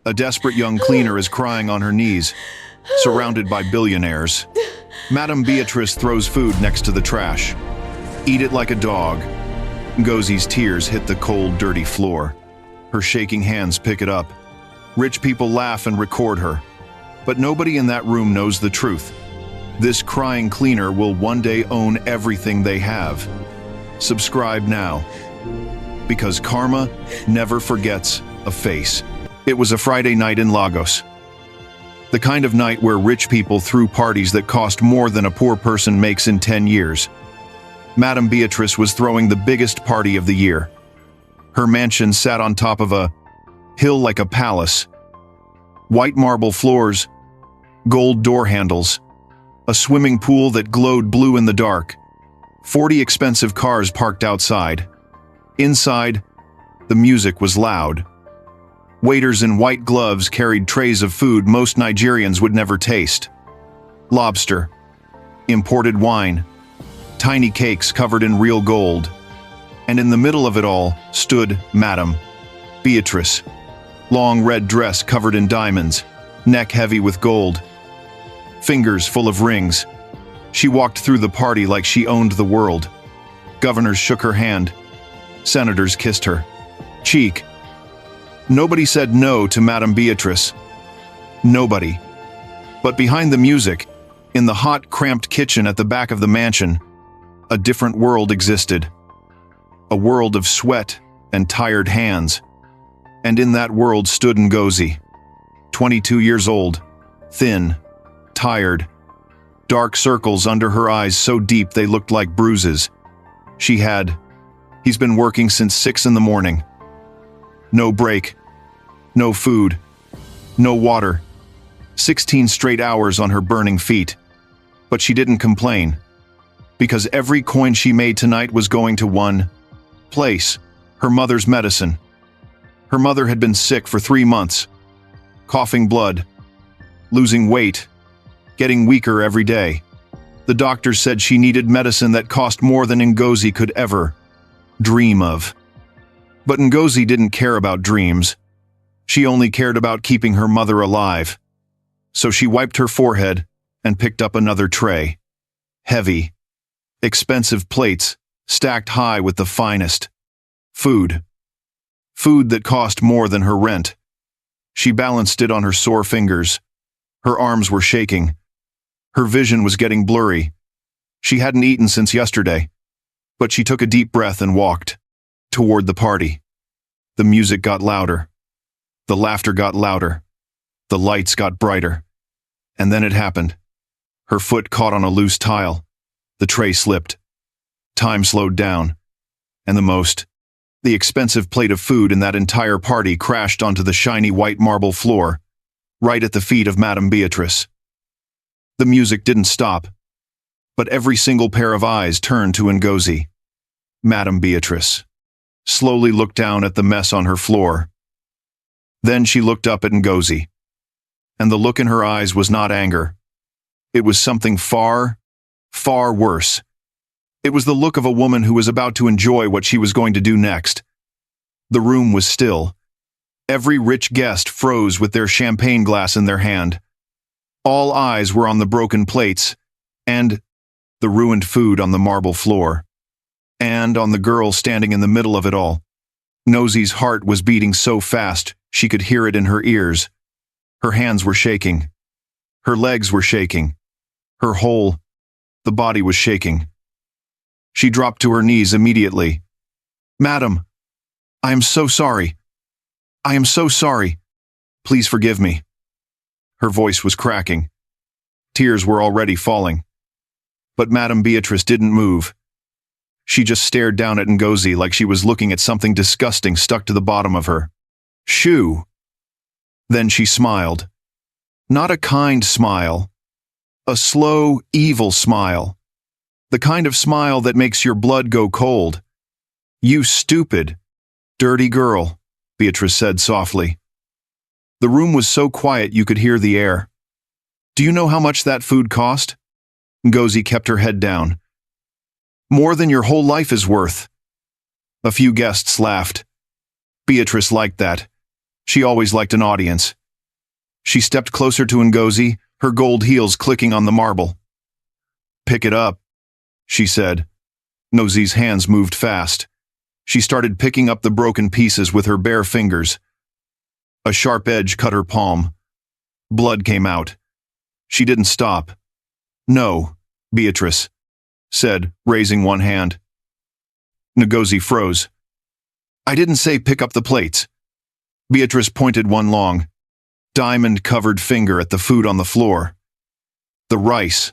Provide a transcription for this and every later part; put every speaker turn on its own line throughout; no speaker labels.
A desperate young cleaner is crying on her knees, surrounded by billionaires. Madame Beatrice throws food next to the trash. Eat it like a dog. Ngozi's tears hit the cold, dirty floor. Her shaking hands pick it up. Rich people laugh and record her. But nobody in that room knows the truth. This crying cleaner will one day own everything they have. Subscribe now. Because karma never forgets a face. It was a Friday night in Lagos. The kind of night where rich people threw parties that cost more than a poor person makes in 10 years. Madame Beatrice was throwing the biggest party of the year. Her mansion sat on top of a hill like a palace. White marble floors, gold door handles, a swimming pool that glowed blue in the dark, 40 expensive cars parked outside. Inside, the music was loud. Waiters in white gloves carried trays of food most Nigerians would never taste. Lobster, imported wine, tiny cakes covered in real gold. And in the middle of it all stood Madame Beatrice. Long red dress covered in diamonds, neck heavy with gold, fingers full of rings. She walked through the party like she owned the world. Governors shook her hand. Senators kissed her cheek. Nobody said no to Madame Beatrice. Nobody. But behind the music, in the hot, cramped kitchen at the back of the mansion, a different world existed. A world of sweat and tired hands. And in that world stood Ngozi, 22 years old, thin, tired, dark circles under her eyes so deep they looked like bruises. He's been working since 6 in the morning. No break, no food, no water. 16 straight hours on her burning feet. But she didn't complain, because every coin she made tonight was going to one place, her mother's medicine. Her mother had been sick for 3 months, coughing blood, losing weight, getting weaker every day. The doctors said she needed medicine that cost more than Ngozi could ever dream of. But Ngozi didn't care about dreams. She only cared about keeping her mother alive. So she wiped her forehead and picked up another tray. Heavy, expensive plates stacked high with the finest food. Food that cost more than her rent. She balanced it on her sore fingers. Her arms were shaking. Her vision was getting blurry. She hadn't eaten since yesterday, but she took a deep breath and walked toward the party. The music got louder. The laughter got louder. The lights got brighter. And then it happened. Her foot caught on a loose tile. The tray slipped. Time slowed down. And the expensive plate of food in that entire party crashed onto the shiny white marble floor, right at the feet of Madame Beatrice. The music didn't stop, but every single pair of eyes turned to Ngozi. Madame Beatrice slowly looked down at the mess on her floor. Then she looked up at Ngozi, and the look in her eyes was not anger. It was something far, far worse. It was the look of a woman who was about to enjoy what she was going to do next. The room was still. Every rich guest froze with their champagne glass in their hand. All eyes were on the broken plates, and the ruined food on the marble floor, and on the girl standing in the middle of it all. Ngozi's heart was beating so fast she could hear it in her ears. Her hands were shaking. Her legs were shaking. The body was shaking. She dropped to her knees immediately. "Madam, I am so sorry. I am so sorry. Please forgive me." Her voice was cracking. Tears were already falling. But Madame Beatrice didn't move. She just stared down at Ngozi like she was looking at something disgusting stuck to the bottom of her shoe. Then she smiled. Not a kind smile. A slow, evil smile. The kind of smile that makes your blood go cold. "You stupid, dirty girl," Beatrice said softly. The room was so quiet you could hear the air. "Do you know how much that food cost?" Ngozi kept her head down. "More than your whole life is worth." A few guests laughed. Beatrice liked that. She always liked an audience. She stepped closer to Ngozi, her gold heels clicking on the marble. "Pick it up," she said. Ngozi's hands moved fast. She started picking up the broken pieces with her bare fingers. A sharp edge cut her palm. Blood came out. She didn't stop. "No," Beatrice said, raising one hand. Ngozi froze. "I didn't say pick up the plates." Beatrice pointed one long, diamond-covered finger at the food on the floor. The rice,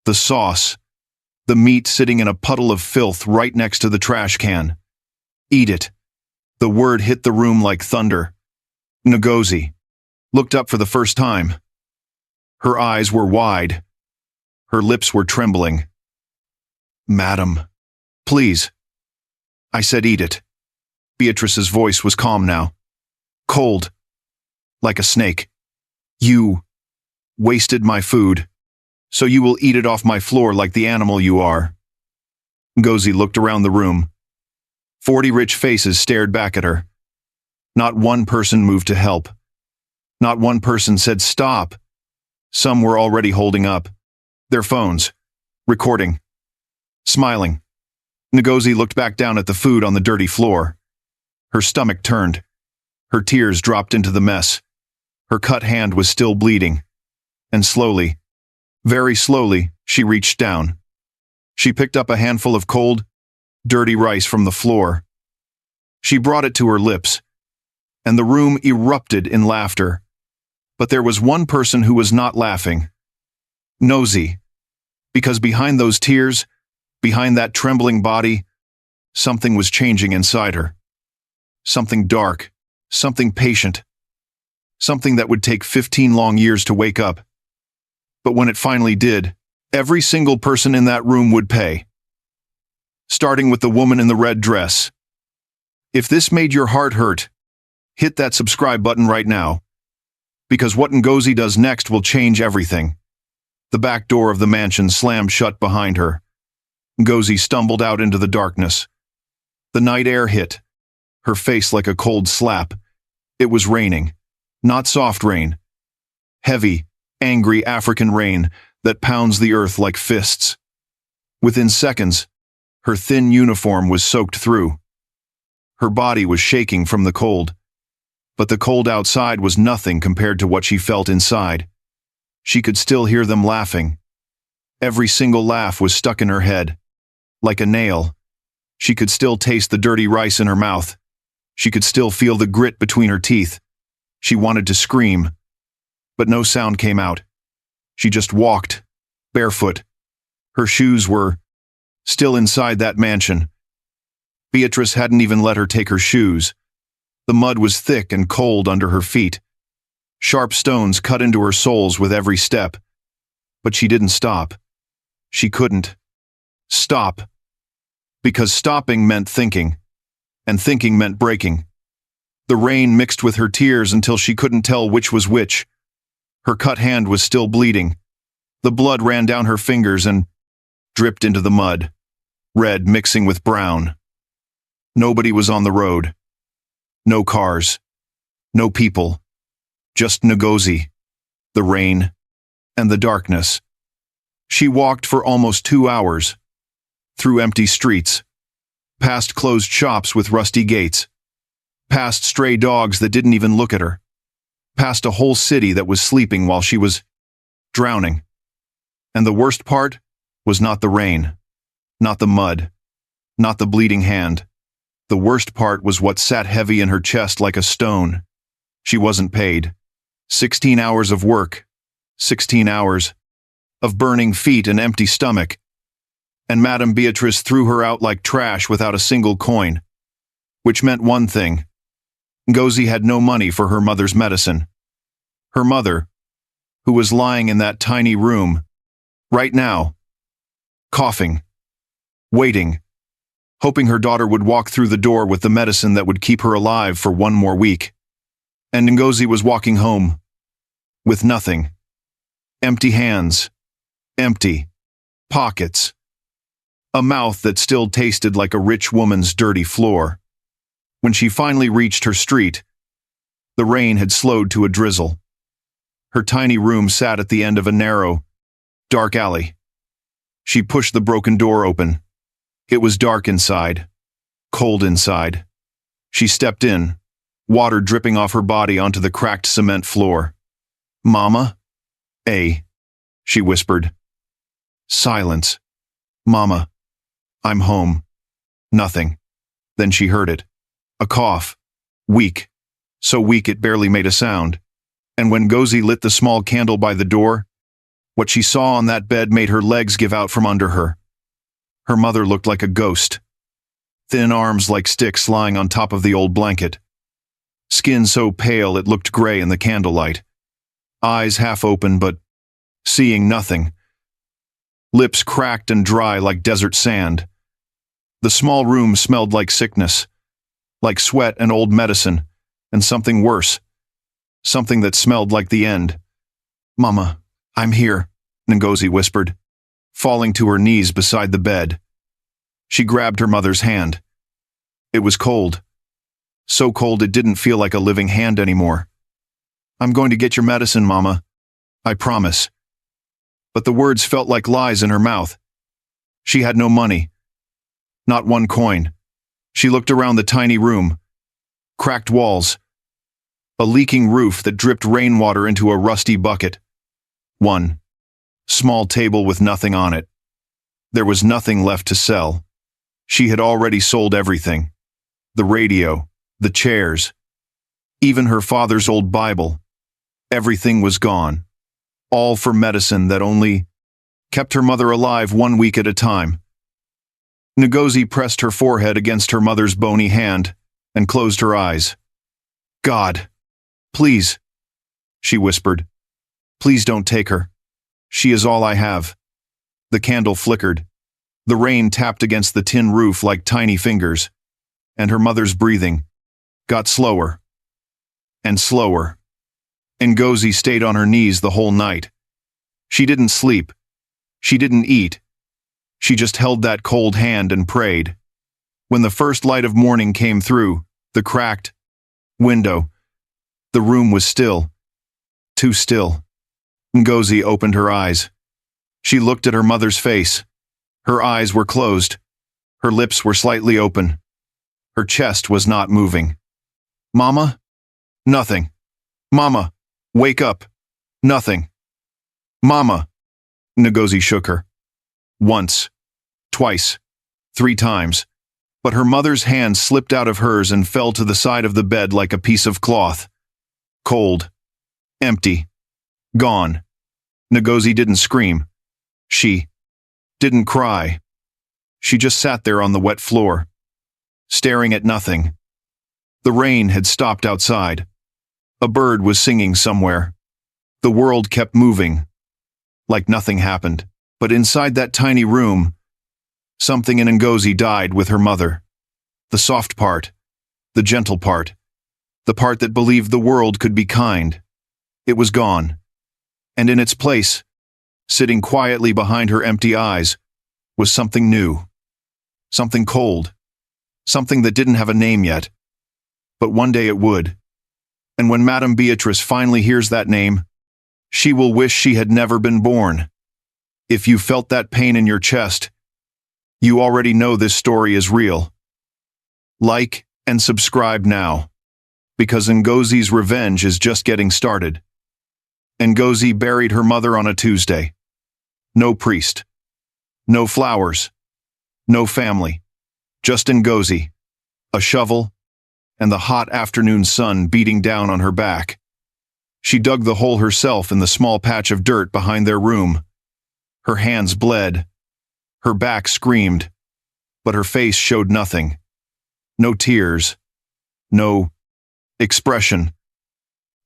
the sauce, the meat sitting in a puddle of filth right next to the trash can. "Eat it." The word hit the room like thunder. Ngozi looked up for the first time. Her eyes were wide. Her lips were trembling. "Madam, please." "I said eat it." Beatrice's voice was calm now. Cold, like a snake. "You wasted my food, so you will eat it off my floor like the animal you are." Ngozi looked around the room. 40 rich faces stared back at her. Not one person moved to help. Not one person said stop. Some were already holding up their phones, recording, smiling. Ngozi looked back down at the food on the dirty floor. Her stomach turned. Her tears dropped into the mess. Her cut hand was still bleeding. And slowly, very slowly, she reached down. She picked up a handful of cold, dirty rice from the floor. She brought it to her lips, and the room erupted in laughter. But there was one person who was not laughing. Ngozi. Because behind those tears, behind that trembling body, something was changing inside her. Something dark, something patient, something that would take 15 long years to wake up. But when it finally did, every single person in that room would pay. Starting with the woman in the red dress. If this made your heart hurt, hit that subscribe button right now. Because what Ngozi does next will change everything. The back door of the mansion slammed shut behind her. Ngozi stumbled out into the darkness. The night air hit, her face like a cold slap. It was raining, not soft rain. Heavy, angry African rain that pounds the earth like fists. Within seconds, her thin uniform was soaked through. Her body was shaking from the cold. But the cold outside was nothing compared to what she felt inside. She could still hear them laughing. Every single laugh was stuck in her head, like a nail. She could still taste the dirty rice in her mouth. She could still feel the grit between her teeth. She wanted to scream, but no sound came out. She just walked, barefoot. Her shoes were still inside that mansion. Beatrice hadn't even let her take her shoes. The mud was thick and cold under her feet. Sharp stones cut into her soles with every step. But she didn't stop. She couldn't stop. Because stopping meant thinking, and thinking meant breaking. The rain mixed with her tears until she couldn't tell which was which. Her cut hand was still bleeding. The blood ran down her fingers and dripped into the mud, red mixing with brown. Nobody was on the road. No cars. No people. Just Ngozi, the rain, and the darkness. She walked for almost 2 hours. Through empty streets. Past closed shops with rusty gates. Past stray dogs that didn't even look at her. Past a whole city that was sleeping while she was drowning. And the worst part was not the rain, not the mud, not the bleeding hand. The worst part was what sat heavy in her chest like a stone. She wasn't paid. 16 hours of work. 16 hours of burning feet and empty stomach. And Madame Beatrice threw her out like trash without a single coin. Which meant one thing. Ngozi had no money for her mother's medicine. Her mother, who was lying in that tiny room, right now, coughing, waiting, hoping her daughter would walk through the door with the medicine that would keep her alive for one more week. And Ngozi was walking home, with nothing. Empty hands, empty pockets, a mouth that still tasted like a rich woman's dirty floor. When she finally reached her street, The rain had slowed to a drizzle. Her tiny room sat at the end of a narrow, dark alley. She pushed the broken door open. It was dark inside, cold inside. She stepped in, water dripping off her body onto the cracked cement floor. "Mama?" She whispered. Silence. "Mama, I'm home." Nothing. Then she heard it. A cough. Weak. So weak it barely made a sound. And when Ngozi lit the small candle by the door, what she saw on that bed made her legs give out from under her. Her mother looked like a ghost. Thin arms like sticks lying on top of the old blanket. Skin so pale it looked gray in the candlelight. Eyes half open but seeing nothing. Lips cracked and dry like desert sand. The small room smelled like sickness, like sweat and old medicine, and something worse. Something that smelled like the end. "Mama, I'm here," Ngozi whispered, falling to her knees beside the bed. She grabbed her mother's hand. It was cold. So cold it didn't feel like a living hand anymore. "I'm going to get your medicine, Mama. I promise." But the words felt like lies in her mouth. She had no money. Not one coin. She looked around the tiny room. Cracked walls. A leaking roof that dripped rainwater into a rusty bucket. One small table with nothing on it. There was nothing left to sell. She had already sold everything. The radio, the chairs, even her father's old Bible. Everything was gone. All for medicine that only kept her mother alive 1 week at a time. Ngozi pressed her forehead against her mother's bony hand and closed her eyes. "God, please," she whispered. "Please don't take her. She is all I have." The candle flickered. The rain tapped against the tin roof like tiny fingers, and her mother's breathing got slower and slower. Ngozi stayed on her knees the whole night. She didn't sleep. She didn't eat. She just held that cold hand and prayed. When the first light of morning came through the cracked window, the room was still. Too still. Ngozi opened her eyes. She looked at her mother's face. Her eyes were closed. Her lips were slightly open. Her chest was not moving. "Mama?" "Nothing." "Mama, wake up." "Nothing." "Mama." Ngozi shook her. Once, twice, 3 times. But her mother's hand slipped out of hers and fell to the side of the bed like a piece of cloth. Cold. Empty. Gone. Ngozi didn't scream. She didn't cry. She just sat there on the wet floor, staring at nothing. The rain had stopped outside. A bird was singing somewhere. The world kept moving, like nothing happened. But inside that tiny room, something in Ngozi died with her mother. The soft part, the gentle part, the part that believed the world could be kind. It was gone. And in its place, sitting quietly behind her empty eyes, was something new. Something cold. Something that didn't have a name yet. But one day it would. And when Madame Beatrice finally hears that name, she will wish she had never been born. If you felt that pain in your chest, you already know this story is real. Like and subscribe now, because Ngozi's revenge is just getting started. Ngozi buried her mother on a Tuesday. No priest. No flowers. No family. Just Ngozi, a shovel, and the hot afternoon sun beating down on her back. She dug the hole herself in the small patch of dirt behind their room. Her hands bled. Her back screamed. But her face showed nothing. No tears. No expression.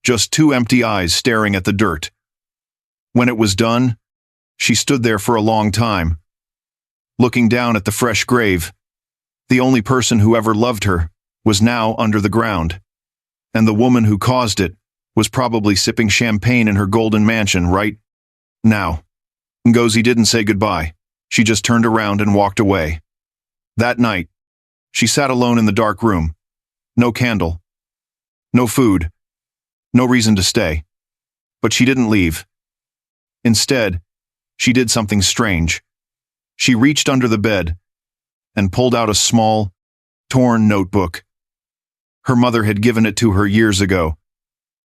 Just 2 empty eyes staring at the dirt. When it was done, she stood there for a long time, looking down at the fresh grave. The only person who ever loved her was now under the ground. And the woman who caused it was probably sipping champagne in her golden mansion right now. Ngozi didn't say goodbye. She just turned around and walked away. That night, she sat alone in the dark room. No candle. No food. No reason to stay. But she didn't leave. Instead, she did something strange. She reached under the bed and pulled out a small, torn notebook. Her mother had given it to her years ago.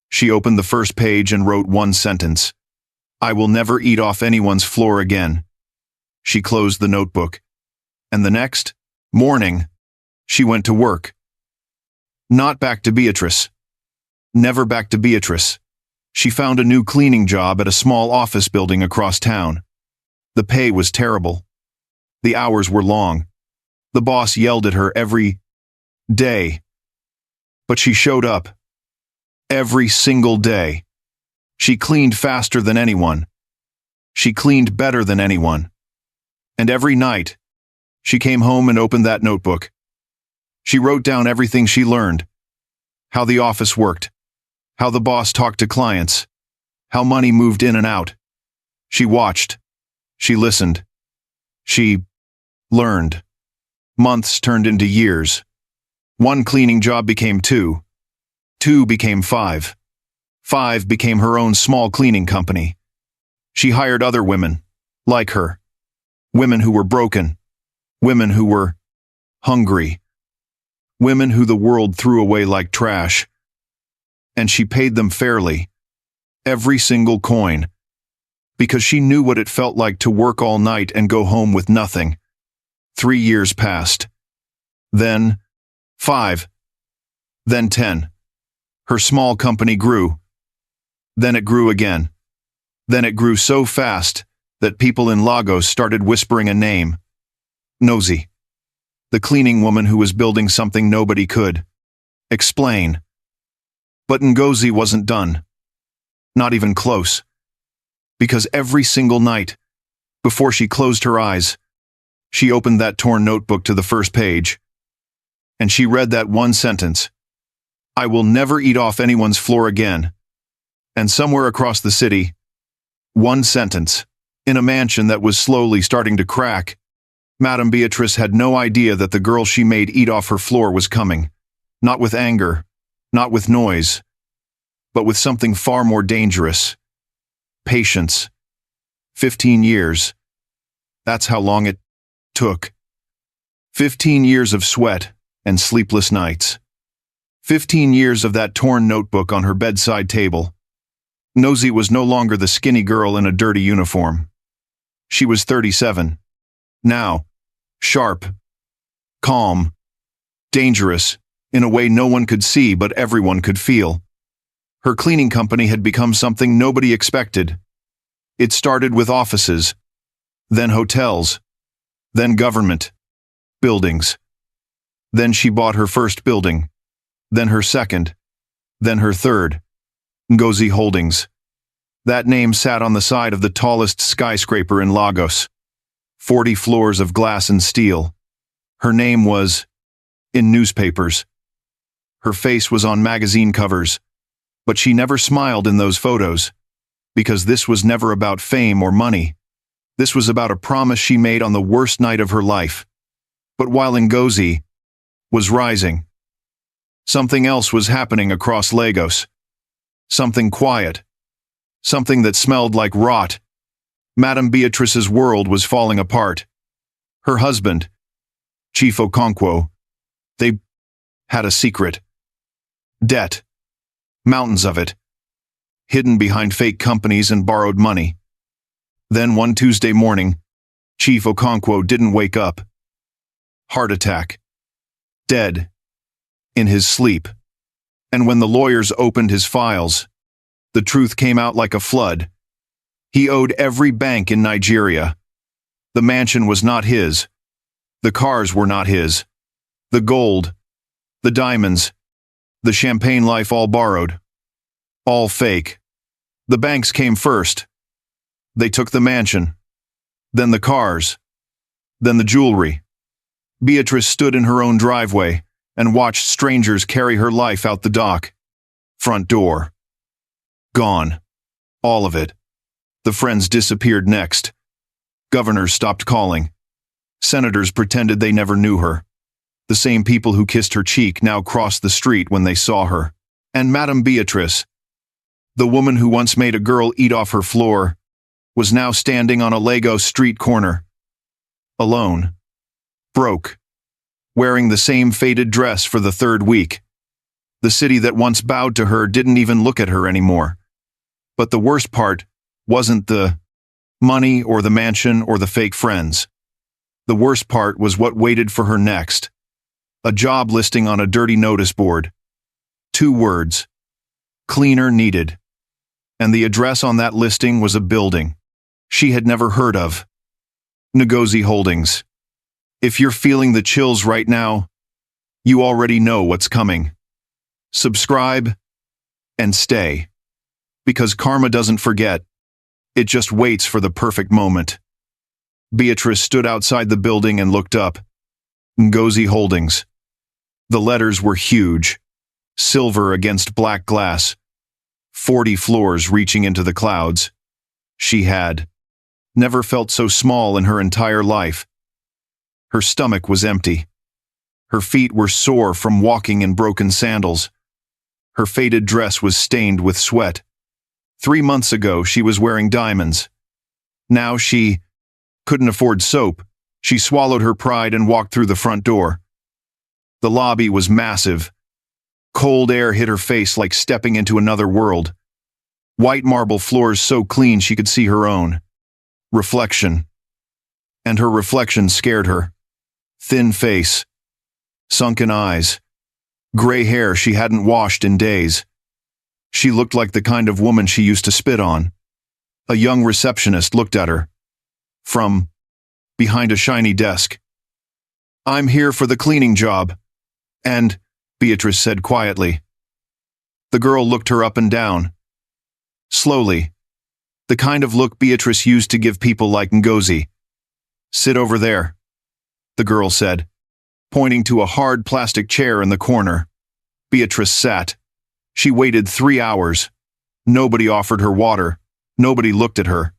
She opened the first page and wrote one sentence. "I will never eat off anyone's floor again." She closed the notebook. And the next morning, she went to work. Not back to Beatrice. Never back to Beatrice. She found a new cleaning job at a small office building across town. The pay was terrible. The hours were long. The boss yelled at her every day. But she showed up. Every single day. She cleaned faster than anyone. She cleaned better than anyone. And every night, she came home and opened that notebook. She wrote down everything she learned. How the office worked. How the boss talked to clients. How money moved in and out. She watched. She listened. She learned. Months turned into years. One cleaning job became two. Two became five. Five became her own small cleaning company. She hired other women, like her. Women who were broken. Women who were hungry. Women who the world threw away like trash. And she paid them fairly. Every single coin. Because she knew what it felt like to work all night and go home with nothing. 3 years passed. Then 5. Then 10. Her small company grew. Then it grew again. Then it grew so fast that people in Lagos started whispering a name. Ngozi. The cleaning woman who was building something nobody could explain. But Ngozi wasn't done. Not even close. Because every single night, before she closed her eyes, she opened that torn notebook to the first page, and she read that one sentence. "I will never eat off anyone's floor again." And somewhere across the city, one sentence, in a mansion that was slowly starting to crack, Madame Beatrice had no idea that the girl she made eat off her floor was coming. Not with anger, not with noise, but with something far more dangerous. Patience. 15 years. That's how long it took. 15 years of sweat and sleepless nights. 15 years of that torn notebook on her bedside table. Ngozi was no longer the skinny girl in a dirty uniform. She was 37. Now, sharp, calm, dangerous, in a way no one could see but everyone could feel. Her cleaning company had become something nobody expected. It started with offices, then hotels, then government, buildings. Then she bought her first building, then her second, then her third, Ngozi Holdings. That name sat on the side of the tallest skyscraper in Lagos. 40 floors of glass and steel. Her name was in newspapers. Her face was on magazine covers, but she never smiled in those photos, because this was never about fame or money. This was about a promise she made on the worst night of her life. But while Ngozi was rising, something else was happening across Lagos. Something quiet. Something that smelled like rot. Madame Beatrice's world was falling apart. Her husband, Chief Okonkwo, they had a secret. Debt. Mountains of it. Hidden behind fake companies and borrowed money. Then one Tuesday morning, Chief Okonkwo didn't wake up. Heart attack. Dead. In his sleep. And when the lawyers opened his files, the truth came out like a flood. He owed every bank in Nigeria. The mansion was not his. The cars were not his. The gold, the diamonds, the champagne life all borrowed. All fake. The banks came first. They took the mansion. Then the cars. Then the jewelry. Beatrice stood in her own driveway and watched strangers carry her life out the dock. Front door. Gone. All of it. The friends disappeared next. Governors stopped calling. Senators pretended they never knew her. The same people who kissed her cheek now crossed the street when they saw her. And Madame Beatrice, The woman who once made a girl eat off her floor was now standing on a Lego street corner. Alone. Broke. Wearing the same faded dress for the third week. The city that once bowed to her didn't even look at her anymore. But the worst part wasn't the money or the mansion or the fake friends. The worst part was what waited for her next. A job listing on a dirty notice board. 2 words. Cleaner needed. And the address on that listing was a building she had never heard of. Ngozi Holdings. If you're feeling the chills right now, you already know what's coming. Subscribe and stay. Because karma doesn't forget. It just waits for the perfect moment. Beatrice stood outside the building and looked up. Ngozi Holdings. The letters were huge. Silver against black glass. 40 floors reaching into the clouds. She had never felt so small in her entire life. Her stomach was empty. Her feet were sore from walking in broken sandals. Her faded dress was stained with sweat. 3 months ago, she was wearing diamonds. Now she couldn't afford soap. She swallowed her pride and walked through the front door. The lobby was massive. Cold air hit her face like stepping into another world. White marble floors so clean she could see her own reflection. And her reflection scared her. Thin face. Sunken eyes. Gray hair she hadn't washed in days. She looked like the kind of woman she used to spit on. A young receptionist looked at her. From behind a shiny desk. "I'm here for the cleaning job." And, Beatrice said quietly. The girl looked her up and down. Slowly. The kind of look Beatrice used to give people like Ngozi. "Sit over there," the girl said, pointing to a hard plastic chair in the corner. Beatrice sat. She waited 3 hours. Nobody offered her water. Nobody looked at her.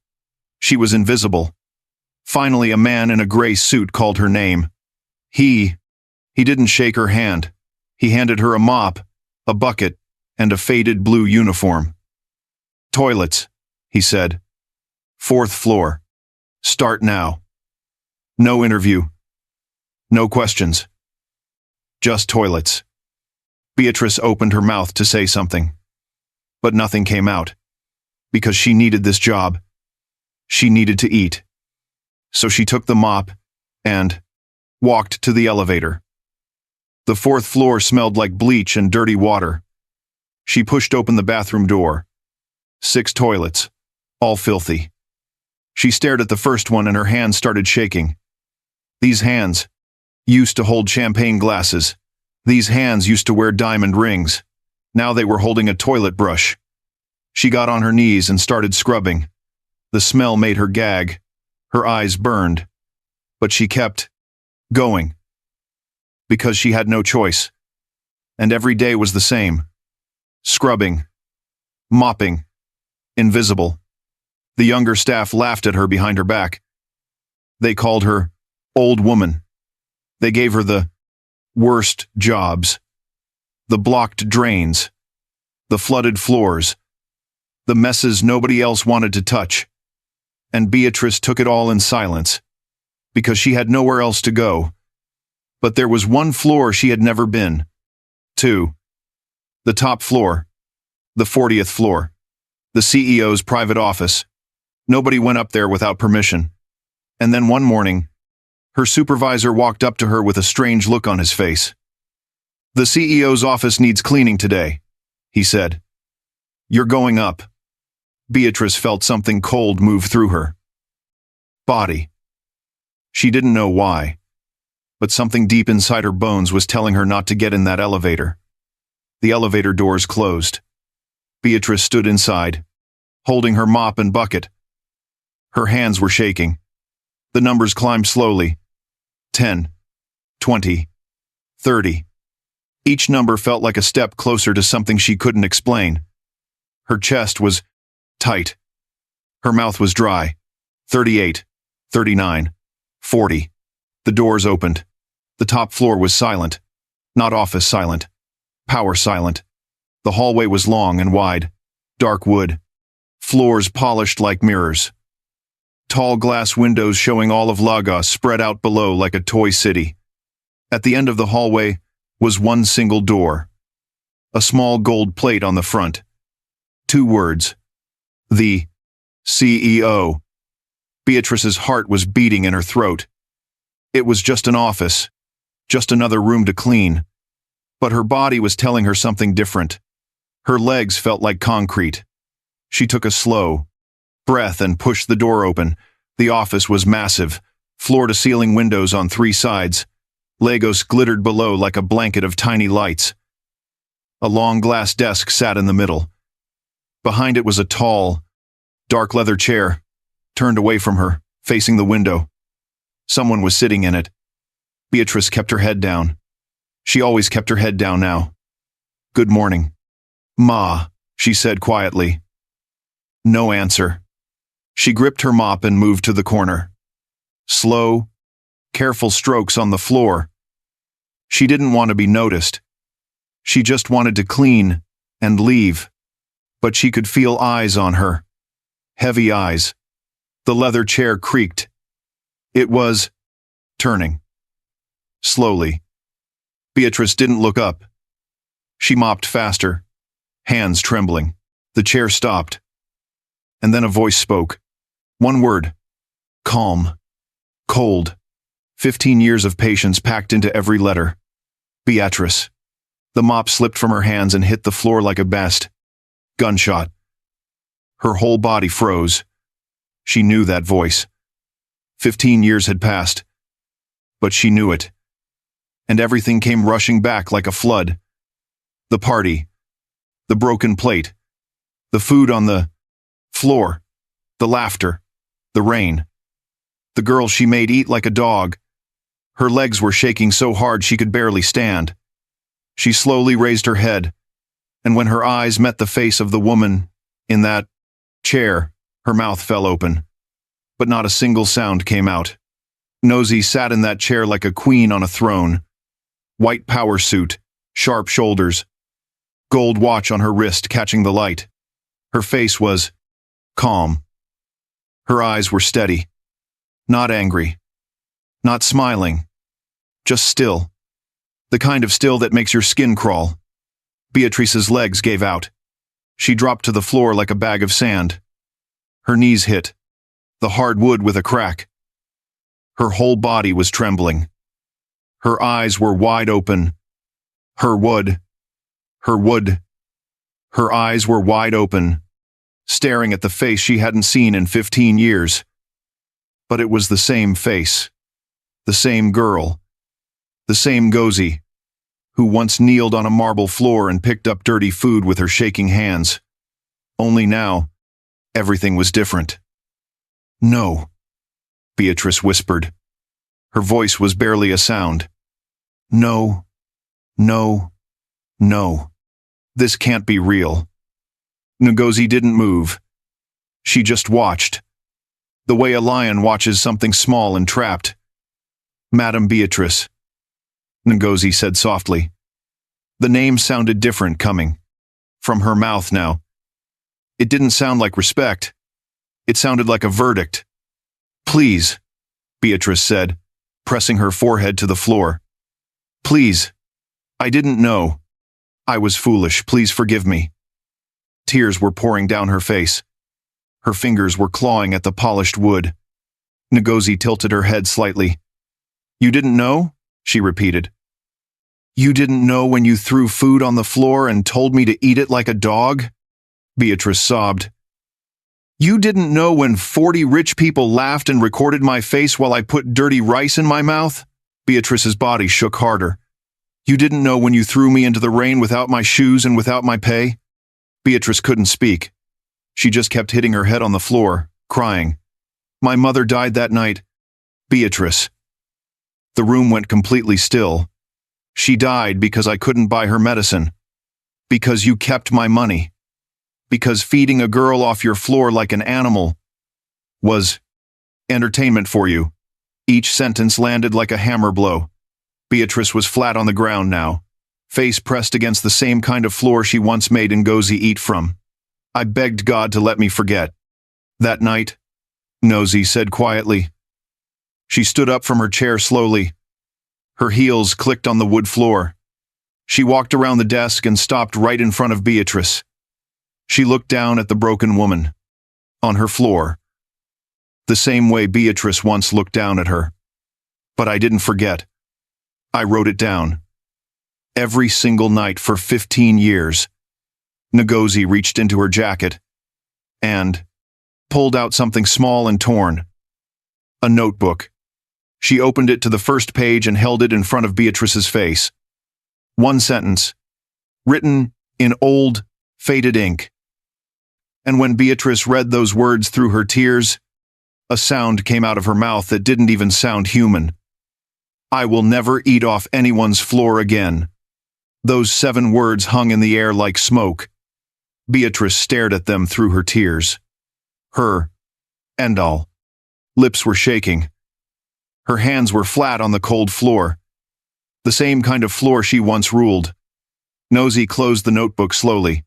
She was invisible. Finally, a man in a gray suit called her name. He didn't shake her hand. He handed her a mop, a bucket, and a faded blue uniform. "Toilets," he said. "4th floor. Start now. No interview. No questions. Just toilets." Beatrice opened her mouth to say something. But nothing came out. Because she needed this job. She needed to eat. So she took the mop and walked to the elevator. The 4th floor smelled like bleach and dirty water. She pushed open the bathroom door. 6 toilets, all filthy. She stared at the first one and her hands started shaking. These hands used to hold champagne glasses. These hands used to wear diamond rings. Now they were holding a toilet brush. She got on her knees and started scrubbing. The smell made her gag. Her eyes burned. But she kept going. Because she had no choice. And every day was the same. Scrubbing. Mopping. Invisible. The younger staff laughed at her behind her back. They called her old woman. They gave her the worst jobs. The blocked drains. The flooded floors. The messes nobody else wanted to touch. And Beatrice took it all in silence. Because she had nowhere else to go. But there was one floor she had never been. 2. The top floor. The 40th floor. The CEO's private office. Nobody went up there without permission. And then one morning, her supervisor walked up to her with a strange look on his face. "The CEO's office needs cleaning today," he said. "You're going up." Beatrice felt something cold move through her body. She didn't know why, but something deep inside her bones was telling her not to get in that elevator. The elevator doors closed. Beatrice stood inside, holding her mop and bucket. Her hands were shaking. The numbers climbed slowly. 10, 20, 30. Each number felt like a step closer to something she couldn't explain. Her chest was tight. Her mouth was dry. 38, 39, 40. The doors opened. The top floor was silent. Not office silent. Power silent. The hallway was long and wide. dark wood, floors polished like mirrors. Tall glass windows showing all of Lagos spread out below like a toy city. At the end of the hallway was one single door. A small gold plate on the front. 2 words. The CEO. Beatrice's heart was beating in her throat. It was just an office, just another room to clean. But her body was telling her something different. Her legs felt like concrete. She took a slow breath and pushed the door open. The office was massive, floor-to-ceiling windows on 3 sides. Lagos glittered below like a blanket of tiny lights. A long glass desk sat in the middle. Behind it was a tall, dark leather chair, turned away from her, facing the window. Someone was sitting in it. Beatrice kept her head down. She always kept her head down now. "Good morning, Ma," she said quietly. No answer. She gripped her mop and moved to the corner. Slow, careful strokes on the floor. She didn't want to be noticed. She just wanted to clean and leave. But she could feel eyes on her. Heavy eyes. The leather chair creaked. It was turning. Slowly. Beatrice didn't look up. She mopped faster, hands trembling. The chair stopped. And then a voice spoke. One word. Calm. Cold. 15 years of patience packed into every letter. Beatrice. The mop slipped from her hands and hit the floor like a best. Gunshot. Her whole body froze. She knew that voice. 15 years had passed. But she knew it. And everything came rushing back like a flood. The party. The broken plate. The food on the floor. The laughter. The rain. The girl she made eat like a dog. Her legs were shaking so hard she could barely stand. She slowly raised her head, and when her eyes met the face of the woman in that chair, her mouth fell open. But not a single sound came out. Ngozi sat in that chair like a queen on a throne. White power suit, sharp shoulders, gold watch on her wrist catching the light. Her face was calm. Her eyes were steady. Not angry. Not smiling. Just still. The kind of still that makes your skin crawl. Beatrice's legs gave out. She dropped to the floor like a bag of sand. Her knees hit the hard wood with a crack. Her whole body was trembling. Her eyes were wide open. Her eyes were wide open, staring at the face she hadn't seen in 15 years. But it was the same face. The same girl. The same Ngozi, who once kneeled on a marble floor and picked up dirty food with her shaking hands. Only now, everything was different. "No," Beatrice whispered. Her voice was barely a sound. "No, no, no. This can't be real." Ngozi didn't move. She just watched. The way a lion watches something small and trapped. "Madam Beatrice," Ngozi said softly. The name sounded different coming from her mouth now. It didn't sound like respect. It sounded like a verdict. "Please," Beatrice said, pressing her forehead to the floor. "Please. I didn't know. I was foolish. Please forgive me." Tears were pouring down her face. Her fingers were clawing at the polished wood. Ngozi tilted her head slightly. "You didn't know?" she repeated. "You didn't know when you threw food on the floor and told me to eat it like a dog?" Beatrice sobbed. "You didn't know when 40 rich people laughed and recorded my face while I put dirty rice in my mouth?" Beatrice's body shook harder. "You didn't know when you threw me into the rain without my shoes and without my pay?" Beatrice couldn't speak. She just kept hitting her head on the floor, crying. "My mother died that night. Beatrice." The room went completely still. "She died because I couldn't buy her medicine. Because you kept my money. Because feeding a girl off your floor like an animal was entertainment for you." Each sentence landed like a hammer blow. Beatrice was flat on the ground now, face pressed against the same kind of floor she once made Ngozi eat from. I begged God to let me forget. That night, Ngozi said quietly. She stood up from her chair slowly. Her heels clicked on the wood floor. She walked around the desk and stopped right in front of Beatrice. She looked down at the broken woman, on her floor, the same way Beatrice once looked down at her. But I didn't forget. I wrote it down. Every single night for 15 years. Ngozi reached into her jacket and pulled out something small and torn. A notebook. She opened it to the first page and held it in front of Beatrice's face. One sentence, written in old, faded ink. And when Beatrice read those words through her tears, a sound came out of her mouth that didn't even sound human. I will never eat off anyone's floor again. Those 7 words hung in the air like smoke. Beatrice stared at them through her tears. Her and all lips were shaking. Her hands were flat on the cold floor, the same kind of floor she once ruled. Ngozi closed the notebook slowly.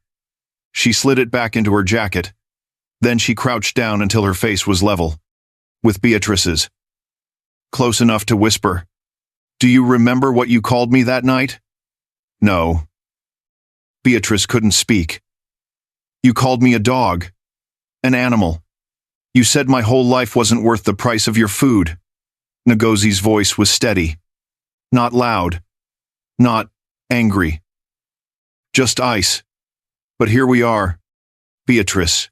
She slid it back into her jacket. Then she crouched down until her face was level with Beatrice's. Close enough to whisper, "Do you remember what you called me that night?" No. Beatrice couldn't speak. You called me a dog, an animal. You said my whole life wasn't worth the price of your food. Ngozi's voice was steady, not loud, not angry. Just ice. But here we are, Beatrice.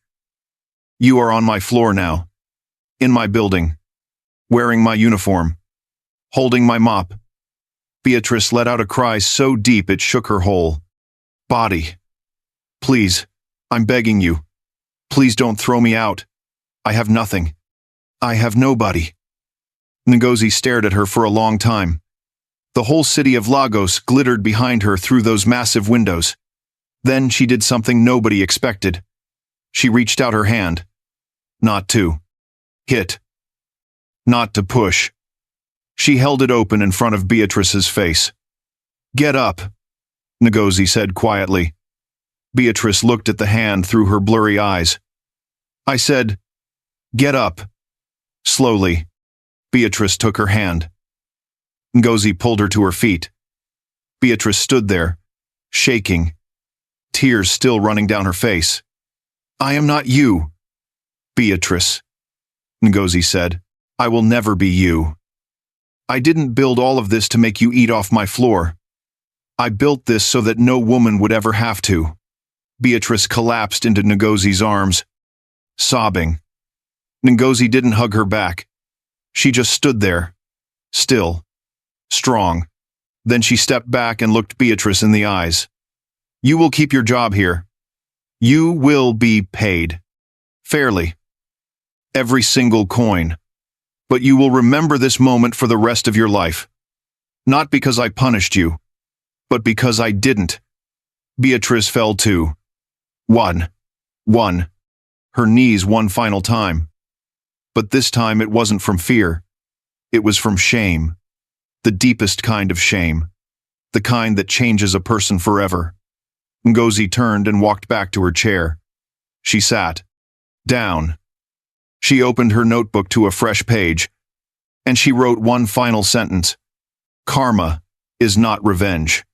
You are on my floor now, in my building, wearing my uniform, holding my mop. Beatrice let out a cry so deep it shook her whole body. Please, I'm begging you. Please don't throw me out. I have nothing. I have nobody. Ngozi stared at her for a long time. The whole city of Lagos glittered behind her through those massive windows. Then she did something nobody expected. She reached out her hand. Not to hit. Not to push. She held it open in front of Beatrice's face. Get up, Ngozi said quietly. Beatrice looked at the hand through her blurry eyes. I said, get up. Slowly, Beatrice took her hand. Ngozi pulled her to her feet. Beatrice stood there, shaking, tears still running down her face. I am not you, Beatrice, Ngozi said. I will never be you. I didn't build all of this to make you eat off my floor. I built this so that no woman would ever have to. Beatrice collapsed into Ngozi's arms, sobbing. Ngozi didn't hug her back. She just stood there, still, strong. Then she stepped back and looked Beatrice in the eyes. You will keep your job here. You will be paid. Fairly. Every single coin. But you will remember this moment for the rest of your life. Not because I punished you, but because I didn't. Beatrice fell too. One. Her knees one final time. But this time it wasn't from fear. It was from shame. The deepest kind of shame. The kind that changes a person forever. Ngozi turned and walked back to her chair. She sat down. She opened her notebook to a fresh page, and she wrote one final sentence. Karma is not revenge.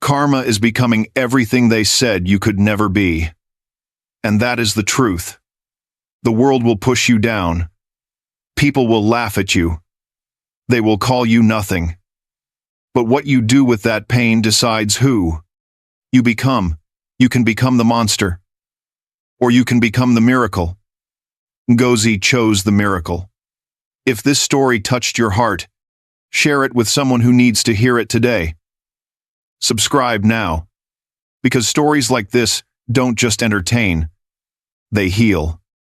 Karma is becoming everything they said you could never be. And that is the truth. The world will push you down. People will laugh at you. They will call you nothing. But what you do with that pain decides who you become. You can become the monster. Or you can become the miracle. Ngozi chose the miracle. If this story touched your heart, share it with someone who needs to hear it today. Subscribe now. Because stories like this don't just entertain, they heal.